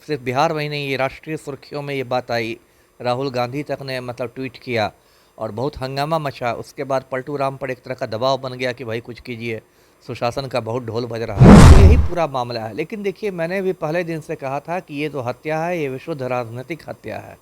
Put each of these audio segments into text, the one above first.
सिर्फ बिहार में ही नहीं, ये राष्ट्रीय सुर्खियों में ये बात आई। राहुल गांधी तक ने मतलब ट्वीट किया और बहुत हंगामा मचा। उसके बाद पलटू राम पर एक तरह का दबाव बन गया कि भाई कुछ कीजिए, सुशासन का बहुत ढोल बज रहा है। तो यही पूरा मामला है। लेकिन देखिए, मैंने भी पहले दिन से कहा था कि ये तो हत्या है, ये विशुद्ध राजनीतिक हत्या है,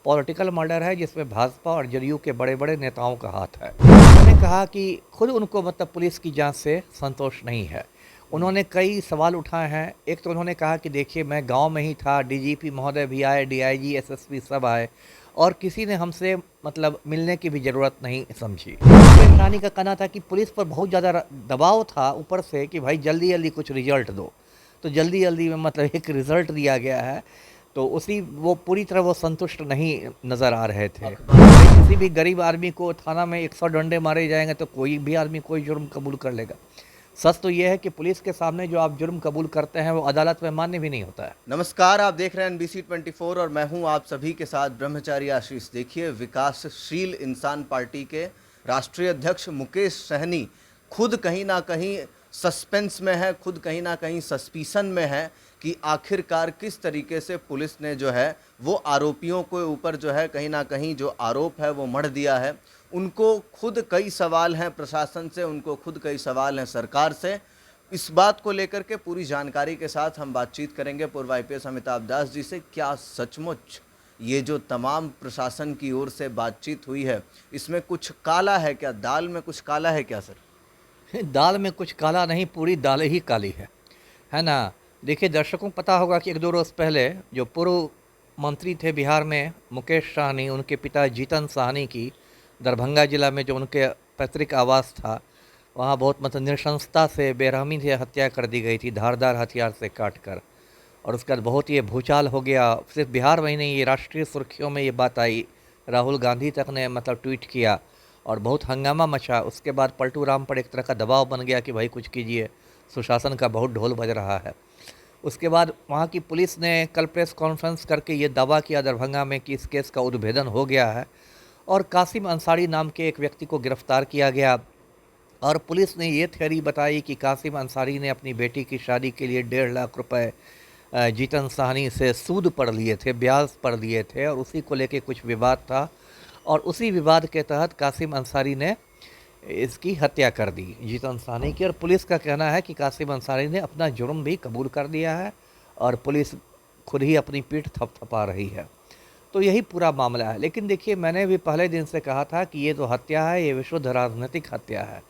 पॉलिटिकल मर्डर है, जिसमें भाजपा और जदयू के बड़े बड़े नेताओं का हाथ है। मैंने कहा कि खुद उनको मतलब पुलिस की जांच से संतोष नहीं है। उन्होंने कई सवाल उठाए हैं। एक तो उन्होंने कहा कि देखिए, मैं गांव में ही था, डीजीपी महोदय भी आए, डीआईजी, एसएसपी सब आए और किसी ने हमसे मतलब मिलने की भी ज़रूरत नहीं समझी। मुकेश सहनी का कहना था कि पुलिस पर बहुत ज़्यादा दबाव था ऊपर से कि भाई जल्दी जल्दी कुछ रिजल्ट दो। तो जल्दी जल्दी में मतलब एक रिज़ल्ट दिया गया है। तो उसी वो पूरी तरह वो संतुष्ट नहीं नज़र आ रहे थे। किसी भी गरीब आदमी को थाना में 100 डंडे मारे जाएंगे तो कोई भी आदमी कोई जुर्म कबूल कर लेगा। सच तो ये है कि पुलिस के सामने जो आप जुर्म कबूल करते हैं वो अदालत में मान्य भी नहीं होता है। नमस्कार, आप देख रहे हैं NBC 24 और मैं हूं आप सभी के साथ ब्रह्मचारी आशीष। देखिए, विकासशील इंसान पार्टी के राष्ट्रीय अध्यक्ष मुकेश सहनी खुद कहीं ना कहीं सस्पेंस में है, खुद कहीं ना कहीं सस्पिशन में है कि आखिरकार किस तरीके से पुलिस ने जो है वो आरोपियों के ऊपर जो है कहीं ना कहीं जो आरोप है वो मढ़ दिया है। उनको खुद कई सवाल हैं प्रशासन से, उनको खुद कई सवाल हैं सरकार से। इस बात को लेकर के पूरी जानकारी के साथ हम बातचीत करेंगे पूर्व IPS अमिताभ दास जी से। क्या सचमुच ये जो तमाम प्रशासन की ओर से बातचीत हुई है, इसमें कुछ काला है क्या? दाल में कुछ काला है क्या सर? दाल में कुछ काला नहीं, पूरी दाल ही काली है ना। देखिए, दर्शकों को पता होगा कि एक दो रोज़ पहले जो पूर्व मंत्री थे बिहार में, मुकेश सहनी, उनके पिता जीतन सहनी की दरभंगा जिला में जो उनके पैतृक आवास था, वहाँ बहुत मतलब नृशंसता से, बेरहमी से हत्या कर दी गई थी, धारदार हथियार से काट कर। और उसके बाद बहुत ये भूचाल हो गया। सिर्फ बिहार में ही नहीं, ये राष्ट्रीय सुर्खियों में ये बात आई। राहुल गांधी तक ने मतलब ट्वीट किया और बहुत हंगामा मचा। उसके बाद पलटू राम पर एक तरह का दबाव बन गया कि भाई कुछ कीजिए, सुशासन का बहुत ढोल बज रहा है। उसके बाद वहाँ की पुलिस ने कल प्रेस कॉन्फ्रेंस करके ये दावा किया दरभंगा में कि इस केस का उद्भेदन हो गया है और कासिम अंसारी नाम के एक व्यक्ति को गिरफ्तार किया गया। और पुलिस ने ये थ्योरी बताई कि कासिम अंसारी ने अपनी बेटी की शादी के लिए 1.5 लाख रुपए जीतन सहनी से सूद पर लिए थे, ब्याज पर लिए थे और उसी को लेके कुछ विवाद था और उसी विवाद के तहत कासिम अंसारी ने इसकी हत्या कर दी, जीतन सहनी की। और पुलिस का कहना है कि कासिम अंसारी ने अपना जुर्म भी कबूल कर दिया है और पुलिस खुद ही अपनी पीठ थपथपा रही है। तो यही पूरा मामला है। लेकिन देखिए, मैंने भी पहले दिन से कहा था कि ये तो हत्या है, ये विशुद्ध राजनीतिक हत्या है,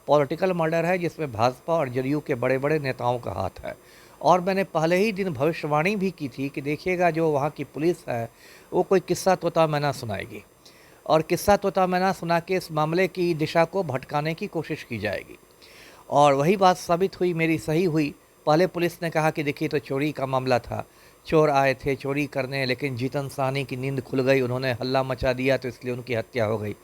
पॉलिटिकल मर्डर है, जिसमें भाजपा और जदयू के बड़े बड़े नेताओं का हाथ है। और मैंने पहले ही दिन भविष्यवाणी भी की थी कि देखिएगा, जो वहाँ की पुलिस है वो कोई किस्सा तोता मैना सुनाएगी और किस्सा तोता मैना सुना के इस मामले की दिशा को भटकाने की कोशिश की जाएगी। और वही बात साबित हुई, मेरी सही हुई। पहले पुलिस ने कहा कि देखिए, तो चोरी का मामला था, चोर आए थे चोरी करने, लेकिन जीतन सहनी की नींद खुल गई, उन्होंने हल्ला मचा दिया तो इसलिए उनकी हत्या हो गई।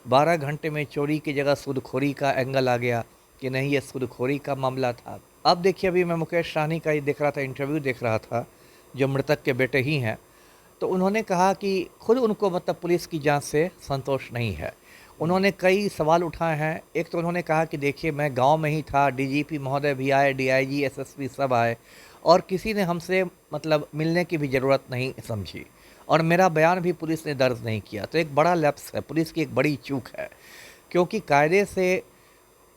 12 घंटे में चोरी की जगह सूदखोरी का एंगल आ गया कि नहीं, ये सूदखोरी का मामला था। अब देखिए, अभी मैं मुकेश सहनी का ही देख रहा था, इंटरव्यू देख रहा था, जो मृतक के बेटे ही हैं। तो उन्होंने कहा कि खुद उनको मतलब पुलिस की जांच से संतोष नहीं है। उन्होंने कई सवाल उठाए हैं। एक तो उन्होंने कहा कि देखिए, मैं गांव में ही था, डीजीपी महोदय भी आए, डीआईजी, एसएसपी सब आए और किसी ने हमसे मतलब मिलने की भी ज़रूरत नहीं समझी और मेरा बयान भी पुलिस ने दर्ज नहीं किया। तो एक बड़ा लैप्स है, पुलिस की एक बड़ी चूक है। क्योंकि कायदे से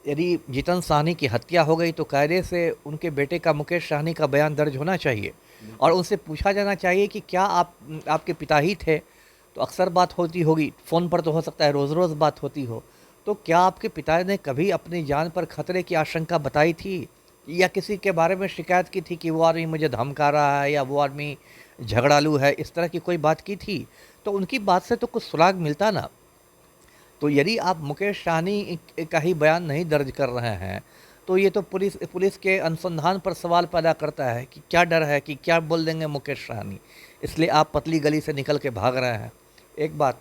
यदि जीतन सहनी की हत्या हो गई तो कायदे से उनके बेटे का, मुकेश सहनी का बयान दर्ज होना चाहिए और उनसे पूछा जाना चाहिए कि क्या आपके पिता ही थे। तो अक्सर बात होती होगी, फ़ोन पर तो हो सकता है रोज़ रोज़ बात होती हो। तो क्या आपके पिता ने कभी अपनी जान पर खतरे की आशंका बताई थी या किसी के बारे में शिकायत की थी कि वो आदमी मुझे धमका रहा है या वो आदमी झगड़ालू है, इस तरह की कोई बात की थी? तो उनकी बात से तो कुछ सुराग मिलता ना। तो यदि आप मुकेश सहनी का ही बयान नहीं दर्ज कर रहे हैं तो ये तो पुलिस के अनुसंधान पर सवाल पैदा करता है कि क्या डर है कि क्या बोल देंगे मुकेश सहनी, इसलिए आप पतली गली से निकल के भाग रहे हैं। एक बात।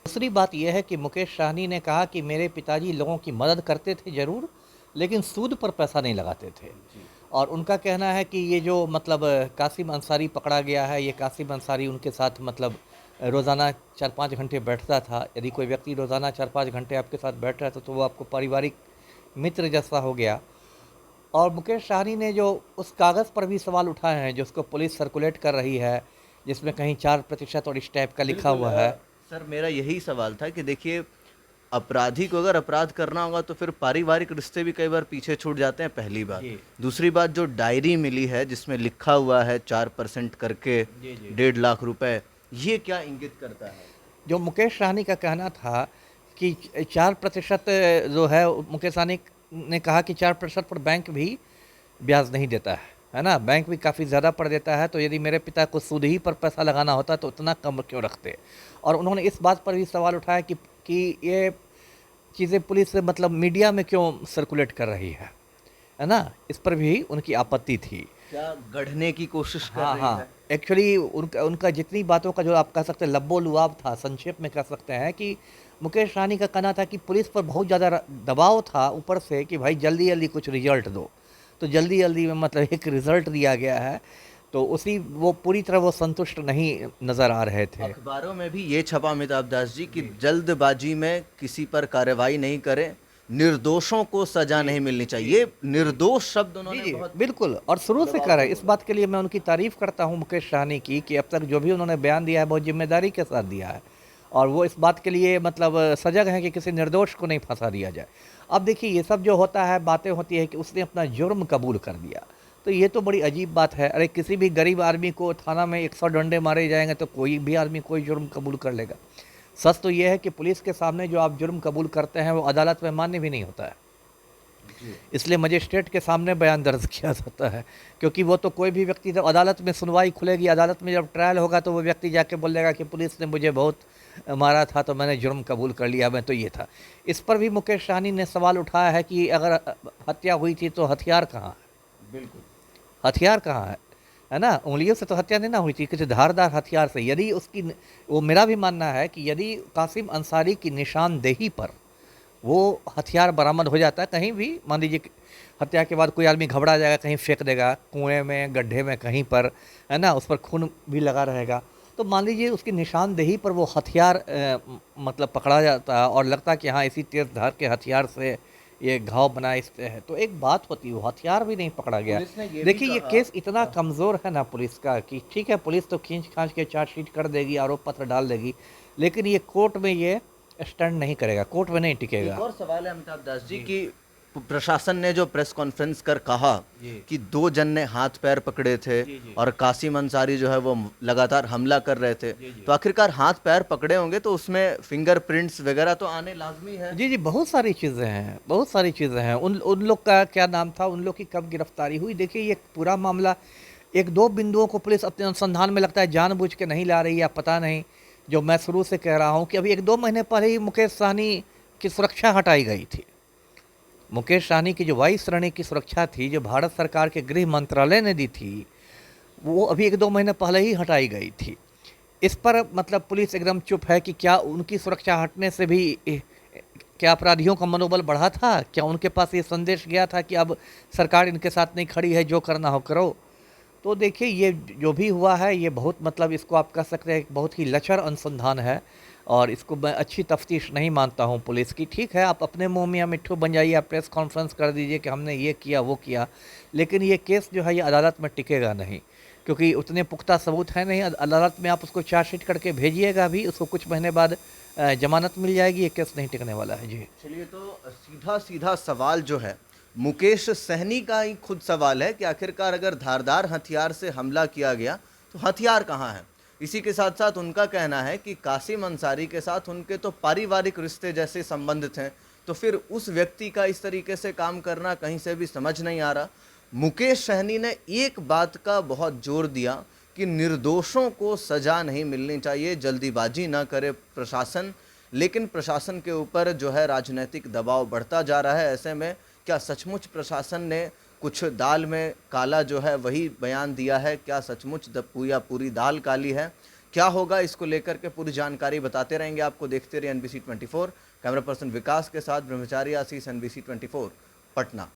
दूसरी बात यह है कि मुकेश सहनी ने कहा कि मेरे पिताजी लोगों की मदद करते थे ज़रूर, लेकिन सूद पर पैसा नहीं लगाते थे। और उनका कहना है कि ये जो मतलब कासिम अंसारी पकड़ा गया है, ये कासिम अंसारी उनके साथ मतलब रोज़ाना 4-5 घंटे बैठता था। यदि कोई व्यक्ति रोज़ाना 4-5 घंटे आपके साथ बैठ रहा था तो वो आपको पारिवारिक मित्र जैसा हो गया। और मुकेश सहनी ने जो उस कागज़ पर भी सवाल उठाए हैं जो उसको पुलिस सर्कुलेट कर रही है जिसमें कहीं 4% और इस टाइप का लिखा हुआ है। सर मेरा यही सवाल था कि देखिए अपराधी को अगर अपराध करना होगा तो फिर पारिवारिक रिश्ते भी कई बार पीछे छूट जाते हैं, पहली बात। जी। दूसरी बात, जो डायरी मिली है जिसमें लिखा हुआ है 4% करके जी, जी। 1.5 लाख रुपए, ये क्या इंगित करता है? जो मुकेश सहनी का कहना था कि 4% जो है, मुकेश सहनी ने कहा कि 4% पर बैंक भी ब्याज नहीं देता है ना, बैंक भी काफ़ी ज़्यादा पड़ देता है, तो यदि मेरे पिता को सूद ही पर पैसा लगाना होता तो उतना कम क्यों रखते। और उन्होंने इस बात पर भी सवाल उठाया कि ये चीज़ें पुलिस मतलब मीडिया में क्यों सर्कुलेट कर रही है ना, इस पर भी उनकी आपत्ति थी। क्या गढ़ने की कोशिश कर हाँ रही हाँ, है? एक्चुअली उनका उनका जितनी बातों का जो आप कह सकते हैं लब्बो लुआब था, संक्षेप में कह सकते हैं कि मुकेश सहनी का कहना था कि पुलिस पर बहुत ज़्यादा दबाव था ऊपर से कि भाई जल्दी जल्दी कुछ रिजल्ट दो, तो जल्दी जल्दी में मतलब एक रिजल्ट दिया गया है, तो उसी वो पूरी तरह वो संतुष्ट नहीं नज़र आ रहे थे। अखबारों में भी ये छपा अमिताभ दास जी कि जल्दबाजी में किसी पर कार्रवाई नहीं करें, निर्दोषों को सजा नहीं मिलनी चाहिए। ये निर्दोष शब्द जी उन्होंने जी बहुत बिल्कुल, और शुरू से कर रहे हैं। इस बात के लिए मैं उनकी तारीफ़ करता हूँ मुकेश सहनी की कि अब तक जो भी उन्होंने बयान दिया है बहुत जिम्मेदारी के साथ दिया है, और वो इस बात के लिए मतलब सजग हैं कि किसी निर्दोष को नहीं फंसा दिया जाए। अब देखिए ये सब जो होता है, बातें होती है कि उसने अपना जुर्म कबूल कर दिया, तो ये तो बड़ी अजीब बात है। अरे किसी भी गरीब आदमी को थाना में 100 डंडे मारे जाएंगे तो कोई भी आदमी कोई जुर्म कबूल कर लेगा। सच तो ये है कि पुलिस के सामने जो आप जुर्म कबूल करते हैं वो अदालत में मान्य भी नहीं होता है, जी। इसलिए मजिस्ट्रेट के सामने बयान दर्ज किया जाता है, क्योंकि वो तो कोई भी व्यक्ति, जब अदालत में सुनवाई खुलेगी, अदालत में जब ट्रायल होगा, तो वो व्यक्ति जाके बोलेगा कि पुलिस ने मुझे बहुत मारा था तो मैंने जुर्म कबूल कर लिया, मैं तो ये था। इस पर भी मुकेश सहनी ने सवाल उठाया है कि अगर हत्या हुई थी तो हथियार कहाँ है, बिल्कुल। हथियार कहाँ है ना, उंगलियों से तो हत्या नहीं ना हुई थी, किसी धारदार हथियार से। यदि उसकी, वो मेरा भी मानना है कि यदि कासिम अंसारी की निशानदेही पर वो हथियार बरामद हो जाता है कहीं भी, मान लीजिए कि हत्या के बाद कोई आदमी घबरा जाएगा, कहीं फेंक देगा कुएं में, गड्ढे में, कहीं पर, है ना, उस पर खून भी लगा रहेगा, तो मान लीजिए उसकी निशानदेही पर वो हथियार मतलब पकड़ा जाता है और लगता है कि हाँ इसी तेज धार के हथियार से ये घाव बना इससे है, तो एक बात होती है, वो हथियार भी नहीं पकड़ा गया। पुलिस ने ये भी देखिए ये कहा। केस इतना कमज़ोर है ना पुलिस का कि ठीक है, पुलिस तो खींच खांच के चार्जशीट कर देगी, आरोप पत्र डाल देगी, लेकिन ये कोर्ट में ये स्टैंड नहीं करेगा, कोर्ट में नहीं टिकेगा। एक और सवाल है अमिताभ दास जी कि प्रशासन ने जो प्रेस कॉन्फ्रेंस कर कहा कि 2 जन ने हाथ पैर पकड़े थे और कासिम अंसारी जो है वो लगातार हमला कर रहे थे, तो आखिरकार हाथ पैर पकड़े होंगे तो उसमें फिंगरप्रिंट्स वगैरह तो आने लाजमी है। जी जी, बहुत सारी चीज़ें हैं, बहुत सारी चीज़ें हैं। उन लोग का क्या नाम था, उन लोग की कब गिरफ्तारी हुई, देखिए ये पूरा मामला एक दो बिंदुओं को पुलिस अपने अनुसंधान में लगता है जानबूझ के नहीं ला रही, या पता नहीं। जो मैं शुरू से कह रहा हूँ कि अभी 1-2 महीने पहले ही मुकेश सहनी की सुरक्षा हटाई गई थी। मुकेश सहनी की जो 22 श्रेणी की सुरक्षा थी, जो भारत सरकार के गृह मंत्रालय ने दी थी, वो अभी 1-2 महीने पहले ही हटाई गई थी। इस पर मतलब पुलिस एकदम चुप है कि क्या उनकी सुरक्षा हटने से भी क्या अपराधियों का मनोबल बढ़ा था, क्या उनके पास ये संदेश गया था कि अब सरकार इनके साथ नहीं खड़ी है, जो करना हो करो। तो देखिए ये जो भी हुआ है, ये बहुत मतलब इसको आप कह सकते हैं एक बहुत ही लचर अनुसंधान है, और इसको मैं अच्छी तफ्तीश नहीं मानता हूँ पुलिस की। ठीक है, आप अपने मुँह मियाँ मिट्ठू बन जाइए, आप प्रेस कॉन्फ्रेंस कर दीजिए कि हमने ये किया वो किया, लेकिन ये केस जो है ये अदालत में टिकेगा नहीं, क्योंकि उतने पुख्ता सबूत है नहीं। अदालत में आप उसको चार्जशीट करके भेजिएगा भी, उसको कुछ महीने बाद जमानत मिल जाएगी, ये केस नहीं टिकने वाला है। जी चलिए, तो सीधा सीधा सवाल जो है मुकेश सहनी का ही खुद सवाल है कि आखिरकार अगर धारदार हथियार से हमला किया गया तो हथियार कहाँ है। इसी के साथ साथ उनका कहना है कि कासिम अंसारी के साथ उनके तो पारिवारिक रिश्ते जैसे संबंध थे, तो फिर उस व्यक्ति का इस तरीके से काम करना कहीं से भी समझ नहीं आ रहा। मुकेश सहनी ने एक बात का बहुत जोर दिया कि निर्दोषों को सजा नहीं मिलनी चाहिए, जल्दीबाजी ना करे प्रशासन, लेकिन प्रशासन के ऊपर जो है राजनीतिक दबाव बढ़ता जा रहा है। ऐसे में क्या सचमुच प्रशासन ने कुछ दाल में काला जो है वही बयान दिया है? क्या सचमुच पूरी दाल काली है? क्या होगा, इसको लेकर के पूरी जानकारी बताते रहेंगे आपको। देखते रहिए NBC 24। कैमरा पर्सन विकास के साथ ब्रह्मचारी आशीष, NBC 24 पटना।